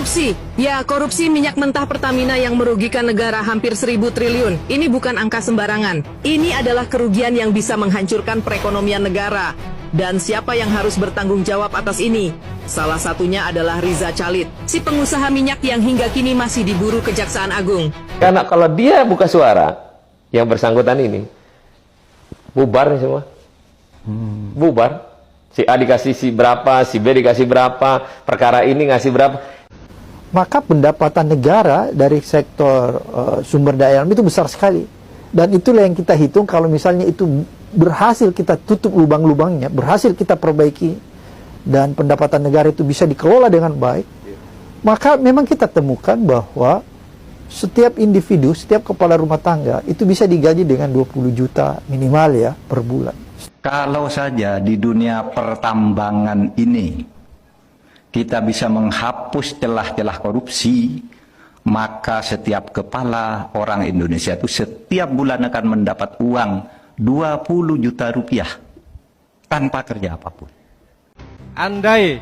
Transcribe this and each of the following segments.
Korupsi. Ya, korupsi minyak mentah Pertamina yang merugikan negara hampir 1.000 triliun. Ini bukan angka sembarangan. Ini adalah kerugian yang bisa menghancurkan perekonomian negara. Dan siapa yang harus bertanggung jawab atas ini? Salah satunya adalah Riza Khalid, si pengusaha minyak yang hingga kini masih diburu Kejaksaan Agung. Karena kalau dia buka suara, yang bersangkutan ini, bubar nih semua. Bubar. Si A dikasih si berapa, si B dikasih berapa, perkara ini ngasih berapa. Maka pendapatan negara dari sektor sumber daya alam itu besar sekali. Dan itulah yang kita hitung kalau misalnya itu berhasil kita tutup lubang-lubangnya, berhasil kita perbaiki, dan pendapatan negara itu bisa dikelola dengan baik, maka memang kita temukan bahwa setiap individu, setiap kepala rumah tangga itu bisa digaji dengan 20 juta minimal ya per bulan. Kalau saja di dunia pertambangan ini kita bisa menghapus celah-celah korupsi, maka setiap kepala orang Indonesia itu setiap bulan akan mendapat uang 20 juta rupiah tanpa kerja apapun. Andai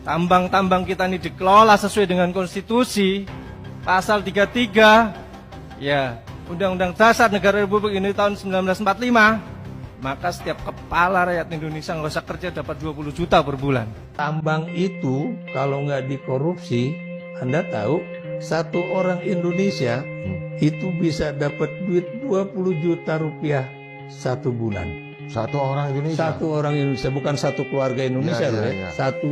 tambang-tambang kita ini dikelola sesuai dengan konstitusi, pasal 33, ya, Undang-Undang Dasar Negara Republik Indonesia tahun 1945, maka setiap kepala rakyat Indonesia nggak usah kerja dapat 20 juta per bulan. Tambang itu kalau nggak dikorupsi, Anda tahu satu orang Indonesia itu bisa dapat duit 20 juta rupiah satu bulan. Satu orang Indonesia? Satu orang Indonesia, bukan satu keluarga Indonesia loh ya. Satu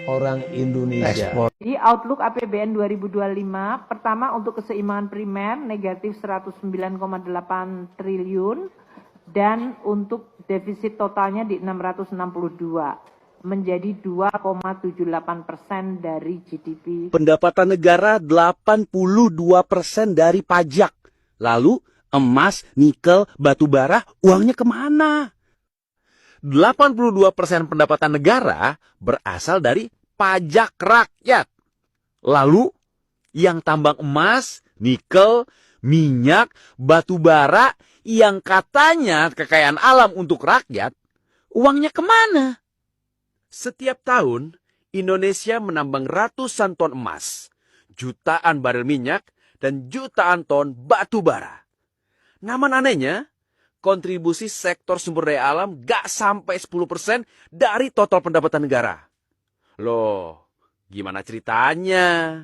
orang Indonesia. Di Outlook APBN 2025, pertama untuk keseimbangan primer negatif 109,8 triliun, dan untuk defisit totalnya di 662 menjadi 2,78% dari GDP. Pendapatan negara 82% dari pajak. Lalu emas, nikel, batu bara, uangnya kemana? 82% pendapatan negara berasal dari pajak rakyat. Lalu yang tambang emas, nikel, minyak, batu bara yang katanya kekayaan alam untuk rakyat, uangnya kemana? Setiap tahun, Indonesia menambang ratusan ton emas, jutaan barel minyak, dan jutaan ton batu bara. Namun anehnya, kontribusi sektor sumber daya alam gak sampai 10% dari total pendapatan negara. Loh, gimana ceritanya?